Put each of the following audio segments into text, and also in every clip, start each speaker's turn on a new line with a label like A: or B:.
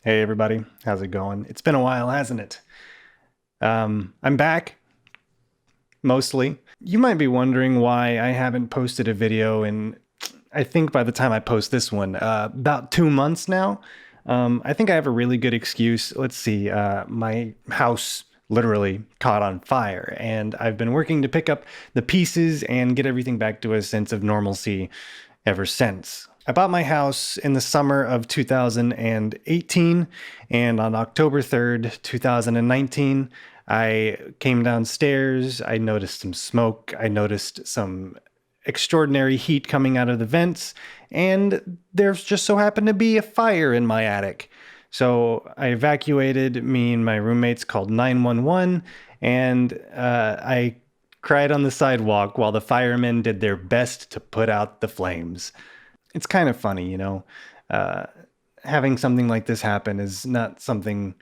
A: Hey everybody, how's it going? It's been a while, hasn't it? I'm back, mostly. You might be wondering why I haven't posted a video in, I think by the time I post this one, about 2 months now. I think I have a really good excuse. Let's see, my house literally caught on fire, and I've been working to pick up the pieces and get everything back to a sense of normalcy ever since. I bought my house in the summer of 2018, and on October 3rd, 2019, I came downstairs. I noticed some smoke. I noticed some extraordinary heat coming out of the vents, and there's just so happened to be a fire in my attic. So I evacuated. Me and my roommates called 911, and I cried on the sidewalk while the firemen did their best to put out the flames. It's kind of funny, uh, having something like this happen is not something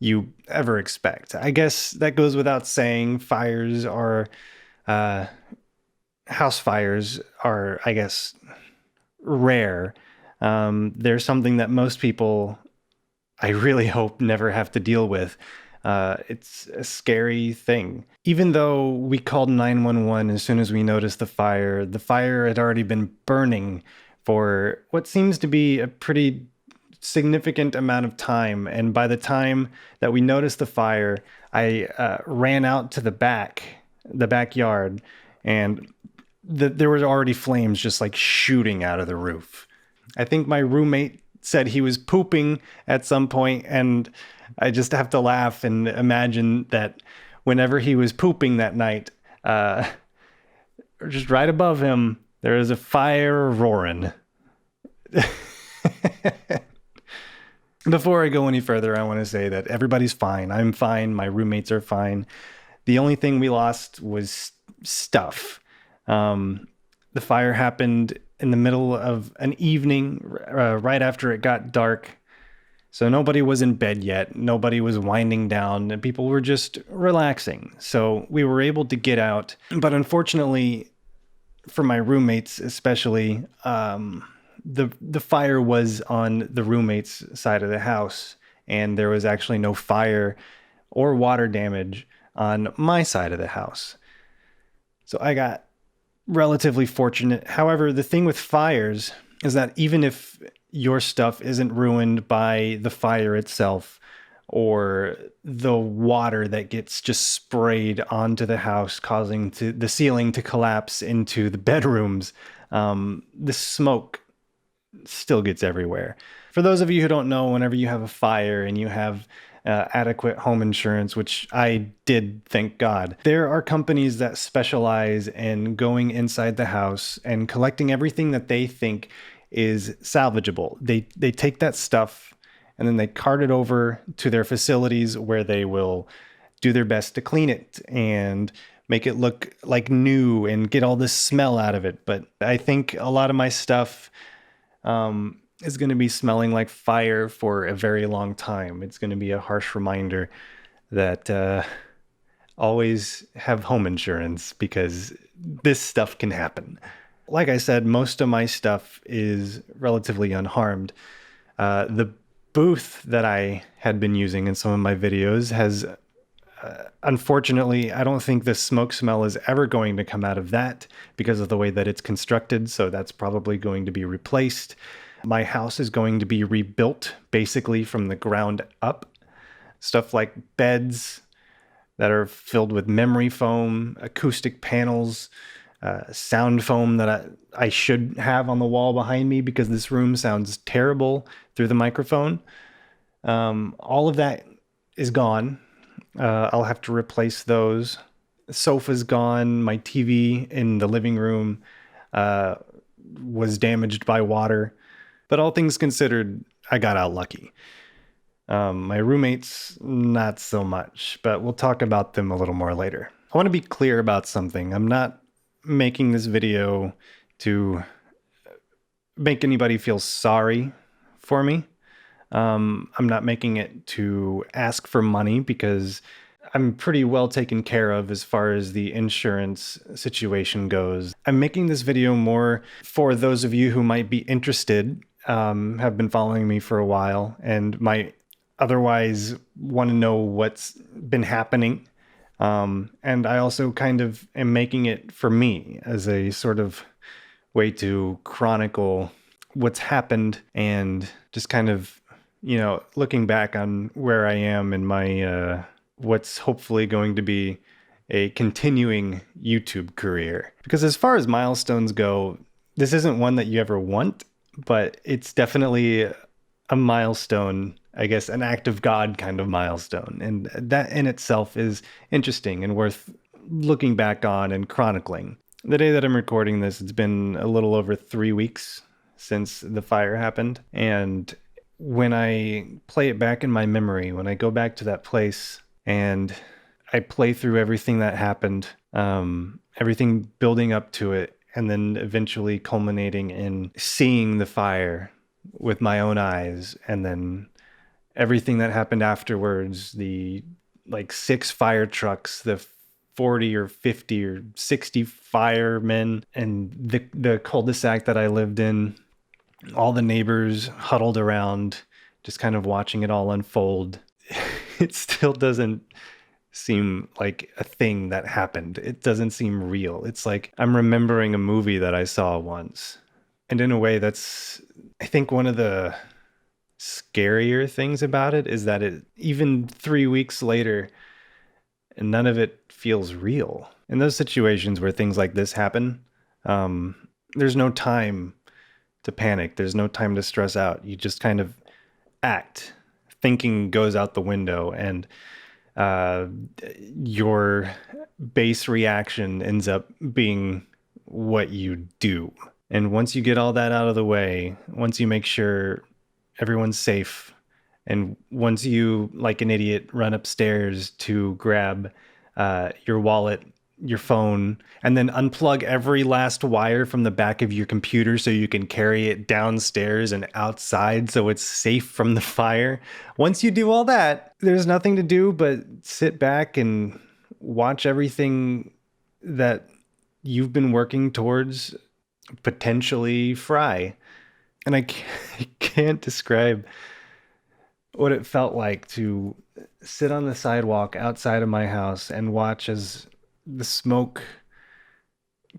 A: you ever expect. I guess that goes without saying. Uh, House fires are, I guess, rare. They're something that most people, I really hope, never have to deal with. It's a scary thing. Even though we called 911 as soon as we noticed the fire had already been burning for what seems to be a pretty significant amount of time. And by the time that we noticed the fire, I ran out to the backyard, and there was already flames just like shooting out of the roof. I think my roommate said he was pooping at some point, and I just have to laugh and imagine that whenever he was pooping that night, just right above him, there is a fire roaring. Before I go any further, I want to say that everybody's fine. I'm fine. My roommates are fine. The only thing we lost was stuff. The fire happened in the middle of an evening, right after it got dark. So nobody was in bed yet. Nobody was winding down, and people were just relaxing. So we were able to get out. But unfortunately, for my roommates especially, the fire was on the roommates' side of the house, and there was actually no fire or water damage on my side of the house. So I got relatively fortunate. However, the thing with fires is that even if your stuff isn't ruined by the fire itself or the water that gets just sprayed onto the house, causing the ceiling to collapse into the bedrooms, the smoke still gets everywhere. For those of you who don't know, whenever you have a fire and you have adequate home insurance, which I did, thank God, there are companies that specialize in going inside the house and collecting everything that they think is salvageable. They take that stuff and then they cart it over to their facilities where they will do their best to clean it and make it look like new and get all this smell out of it. But I think a lot of my stuff is going to be smelling like fire for a very long time. It's going to be a harsh reminder that always have home insurance, because this stuff can happen. Like I said, most of my stuff is relatively unharmed. The booth that I had been using in some of my videos has, unfortunately, I don't think the smoke smell is ever going to come out of that because of the way that it's constructed. So that's probably going to be replaced. My house is going to be rebuilt basically from the ground up. Stuff like beds that are filled with memory foam, acoustic panels, sound foam that I should have on the wall behind me because this room sounds terrible through the microphone. All of that is gone. I'll have to replace those. The sofa's gone. My TV in the living room was damaged by water. But all things considered, I got out lucky. My roommates, not so much, but we'll talk about them a little more later. I want to be clear about something. I'm not making this video to make anybody feel sorry for me. I'm not making it to ask for money, because I'm pretty well taken care of as far as the insurance situation goes. I'm making this video more for those of you who might be interested, have been following me for a while, and might otherwise want to know what's been happening. And I also kind of am making it for me as a sort of way to chronicle what's happened and just kind of, looking back on where I am in my, what's hopefully going to be a continuing YouTube career. Because as far as milestones go, this isn't one that you ever want, but it's definitely a milestone, I guess, an act of God kind of milestone. And that in itself is interesting and worth looking back on and chronicling. The day that I'm recording this, it's been a little over 3 weeks since the fire happened. And when I play it back in my memory, when I go back to that place and I play through everything that happened, everything building up to it, and then eventually culminating in seeing the fire with my own eyes, and then everything that happened afterwards, the like 6 fire trucks, the 40 or 50 or 60 firemen, and the cul-de-sac that I lived in, all the neighbors huddled around, just kind of watching it all unfold. It still doesn't seem like a thing that happened. It doesn't seem real. It's like I'm remembering a movie that I saw once. And in a way, that's, I think, one of the scarier things about it is that it, even 3 weeks later, and none of it feels real. In those situations where things like this happen, there's no time to panic. There's no time to stress out. You just kind of act. Thinking goes out the window, and your base reaction ends up being what you do. And once you get all that out of the way, once you make sure everyone's safe, and once you, like an idiot, run upstairs to grab your wallet, your phone, and then unplug every last wire from the back of your computer so you can carry it downstairs and outside so it's safe from the fire. Once you do all that, there's nothing to do but sit back and watch everything that you've been working towards potentially fry. And I can't describe what it felt like to sit on the sidewalk outside of my house and watch as the smoke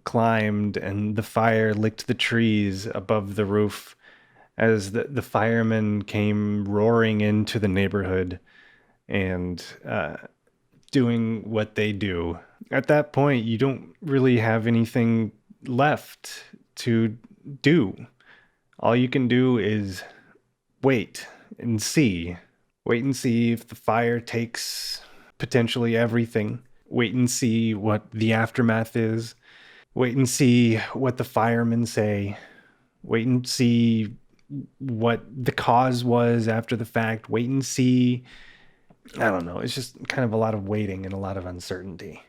A: climbed and the fire licked the trees above the roof, as the firemen came roaring into the neighborhood and doing what they do. At that point, you don't really have anything left to do. All you can do is wait and see. Wait and see if the fire takes potentially everything. Wait and see what the aftermath is. Wait and see what the firemen say. Wait and see what the cause was after the fact. Wait and see. I don't know. It's just kind of a lot of waiting and a lot of uncertainty.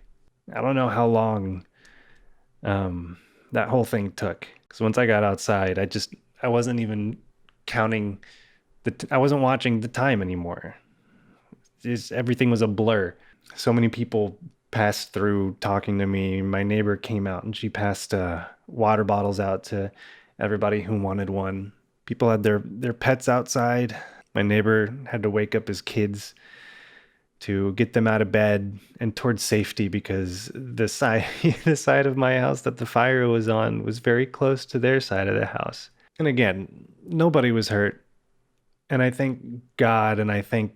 A: I don't know how long that whole thing took. Because once I got outside, I wasn't even counting I wasn't watching the time anymore. Everything was a blur. So many people passed through talking to me. My neighbor came out and she passed water bottles out to everybody who wanted one. People had their pets outside. My neighbor had to wake up his kids to get them out of bed and towards safety, because the side the side of my house that the fire was on was very close to their side of the house. And again, nobody was hurt. And I thank God and I thank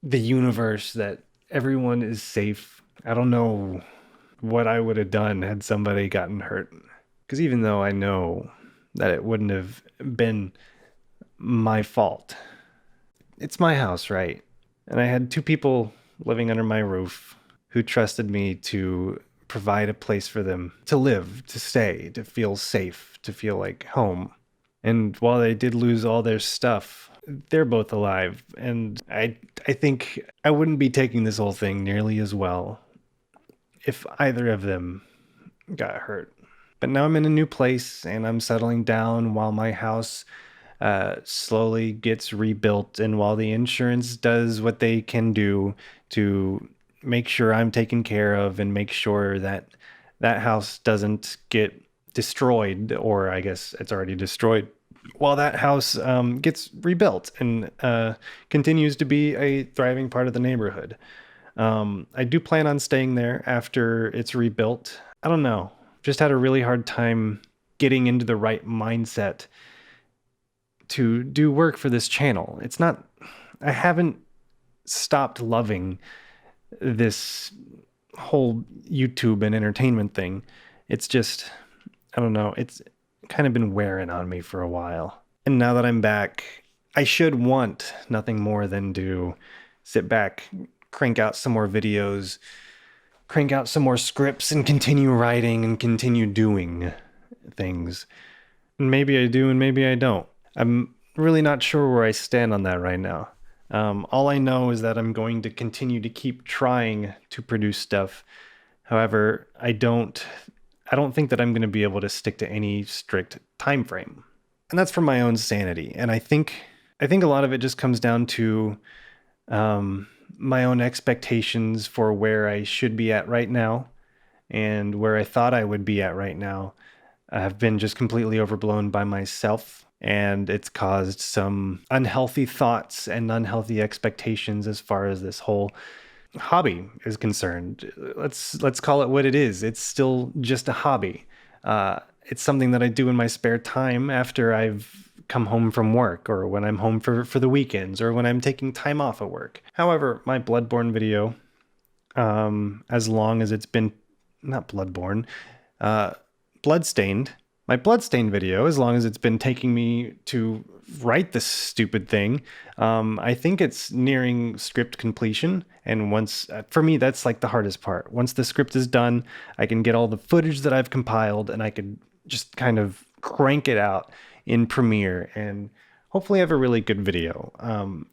A: the universe that everyone is safe. I don't know what I would have done had somebody gotten hurt. Because even though I know that it wouldn't have been my fault, it's my house, right? And I had 2 people living under my roof who trusted me to provide a place for them to live, to stay, to feel safe, to feel like home. And while they did lose all their stuff, they're both alive. And I think I wouldn't be taking this whole thing nearly as well if either of them got hurt. But now I'm in a new place and I'm settling down while my house slowly gets rebuilt, and while the insurance does what they can do to make sure I'm taken care of and make sure that that house doesn't get destroyed, or I guess it's already destroyed, while that house gets rebuilt and continues to be a thriving part of the neighborhood. I do plan on staying there after it's rebuilt. I don't know. Just had a really hard time getting into the right mindset to do work for this channel. It's not, I haven't stopped loving this whole YouTube and entertainment thing. It's just, I don't know, it's kind of been wearing on me for a while. And now that I'm back, I should want nothing more than to sit back, crank out some more videos, crank out some more scripts, and continue writing and continue doing things. And maybe I do and maybe I don't. I'm really not sure where I stand on that right now. All I know is that I'm going to continue to keep trying to produce stuff. However, I don't think that I'm going to be able to stick to any strict time frame. And that's for my own sanity. And I think a lot of it just comes down to my own expectations for where I should be at right now and where I thought I would be at right now have been just completely overblown by myself. And it's caused some unhealthy thoughts and unhealthy expectations as far as this whole hobby is concerned. Let's call it what it is. It's still just a hobby. It's something that I do in my spare time after I've come home from work, or when I'm home for the weekends, or when I'm taking time off at work. However, my Bloodborne video, as long as it's been not Bloodborne, Bloodstained. My Bloodstained video, as long as it's been taking me to write this stupid thing, I think it's nearing script completion. And once, for me, that's like the hardest part. Once the script is done, I can get all the footage that I've compiled and I could just kind of crank it out in Premiere and hopefully have a really good video.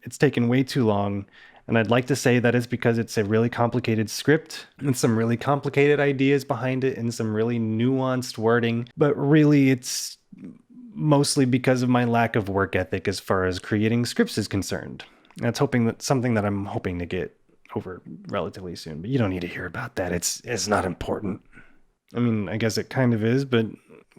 A: It's taken way too long. And I'd like to say that it's because it's a really complicated script and some really complicated ideas behind it and some really nuanced wording. But really, it's mostly because of my lack of work ethic as far as creating scripts is concerned. That's something that I'm hoping to get over relatively soon. But you don't need to hear about that. It's not important. I mean, I guess it kind of is, but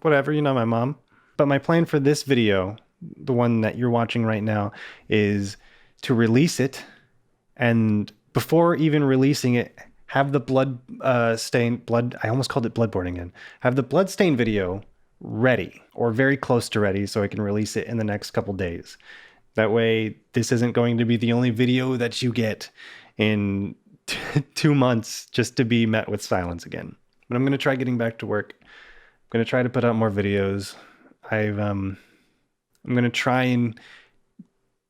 A: whatever, you're not my mom. But my plan for this video, the one that you're watching right now, is to release it. And before even releasing it, have the I almost called it Bloodborne again. Have the Bloodstain video ready or very close to ready so I can release it in the next couple days. That way, this isn't going to be the only video that you get in 2 months just to be met with silence again. But I'm going to try getting back to work. I'm going to try to put out more videos. I'm going to try and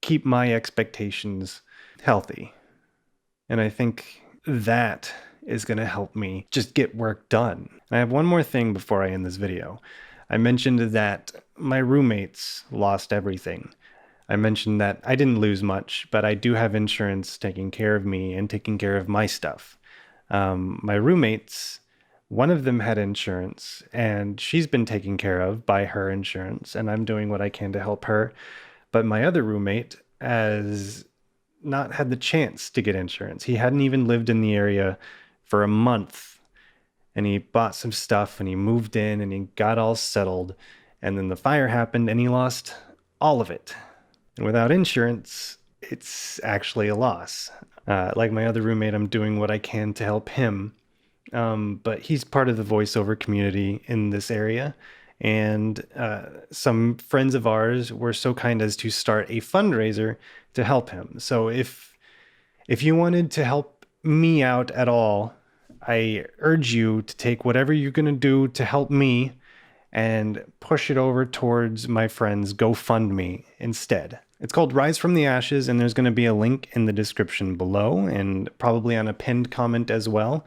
A: keep my expectations healthy. And I think that is going to help me just get work done. I have one more thing before I end this video. I mentioned that my roommates lost everything. I mentioned that I didn't lose much, but I do have insurance taking care of me and taking care of my stuff. My roommates, one of them had insurance, and she's been taken care of by her insurance, and I'm doing what I can to help her. But my other roommate has not had the chance to get insurance. He hadn't even lived in the area for a month, and he bought some stuff and he moved in and he got all settled, and then the fire happened and he lost all of it. And without insurance, it's actually a loss. Like my other roommate, I'm doing what I can to help him, but he's part of the voiceover community in this area. And some friends of ours were so kind as to start a fundraiser to help him. So if you wanted to help me out at all, I urge you to take whatever you're going to do to help me and push it over towards my friend's GoFundMe instead. It's called Rise from the Ashes, and there's going to be a link in the description below and probably on a pinned comment as well.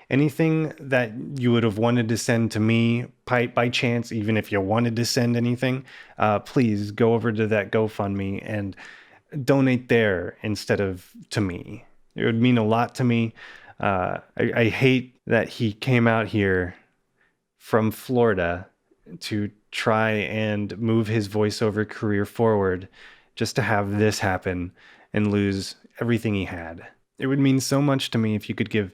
A: Anything that you would have wanted to send to me by chance, even if you wanted to send anything, please go over to that GoFundMe and donate there instead of to me. It would mean a lot to me. I hate that he came out here from Florida to try and move his voiceover career forward just to have this happen and lose everything he had. It would mean so much to me if you could give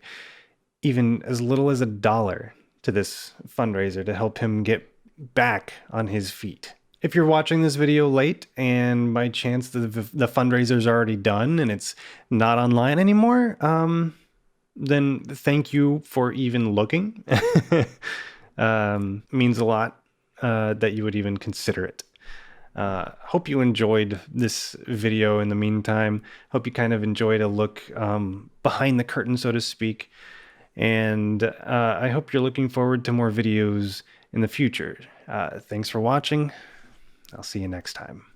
A: even as little as $1 to this fundraiser to help him get back on his feet. If you're watching this video late and by chance the fundraiser's already done and it's not online anymore, then thank you for even looking. Means a lot that you would even consider it. Hope you enjoyed this video in the meantime. Hope you kind of enjoyed a look behind the curtain, so to speak. And I hope you're looking forward to more videos in the future. Thanks for watching. I'll see you next time.